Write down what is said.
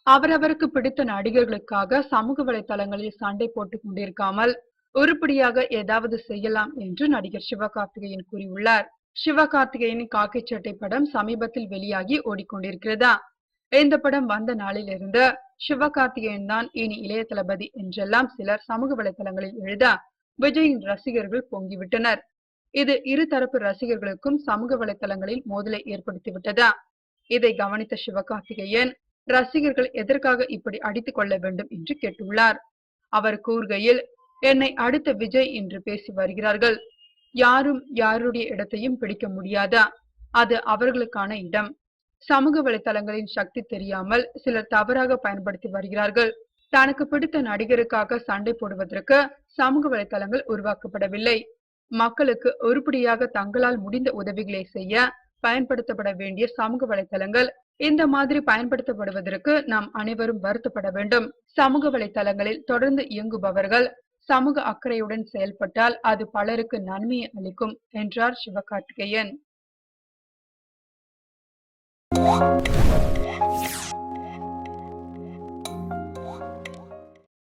அவரவருக்கு பிடித்த நடிகர்களுக்காக சமூக வலைதளங்களில் சண்டை போட்டுக் கொண்டிருக்காமல் உருப்படியாக ஏதாவது செய்யலாம் என்று நடிகர் சிவகார்த்திகேயன் கூறியுள்ளார். சிவகார்த்திகேயனின் காக்கி சட்டை படம் சமீபத்தில் வெளியாகி ஓடிக்கொண்டிருக்கிறதா. இந்த படம் வந்த நாளிலிருந்து சிவகார்த்திகேயன் தான் இனி இளைய தளபதி என்றெல்லாம் சிலர் சமூக வலைதளங்களில் எழுத விஜயின் ரசிகர்கள் பொங்கிவிட்டனர். இது இருதரப்பு ரசிகர்களுக்கும் சமூக வலைதளங்களில் மோதலை ஏற்படுத்திவிட்டதா. இதை கவனித்த சிவகார்த்திகேயன் ரசிகர்கள் எதற்காக இப்படி அடித்துக் கொள்ள வேண்டும் என்று கேட்டுள்ளார். அவர் கூறுகையில், என்னை அடுத்த விஜய் என்று பேசி வருகிறார்கள். யாரும் யாருடைய இடத்தையும் பிடிக்க முடியாதா? அது அவர்களுக்கான இடம். சமூக வலைதளங்களின் சக்தி தெரியாமல் சிலர் தவறாக பயன்படுத்தி வருகிறார்கள். தனக்கு பிடித்த நடிகருக்காக சண்டை போடுவதற்கு சமூக வலைதளங்கள் உருவாக்கப்படவில்லை. மக்களுக்கு உருப்படியாக தங்களால் முடிந்த உதவிகளை செய்ய பயன்படுத்தப்பட வேண்டிய சமூக வலைதளங்கள் இந்த மாதிரி பயன்படுத்தப்படுவதற்கு நாம் அனைவரும் வருத்தப்பட வேண்டும். சமூக வலைதளங்களில் தொடர்ந்து இயங்குபவர்கள் சமூக அக்கறையுடன் செயல்பட்டால் அது பலருக்கு நன்மையை அளிக்கும் என்றார் சிவகார்த்திகேயன்.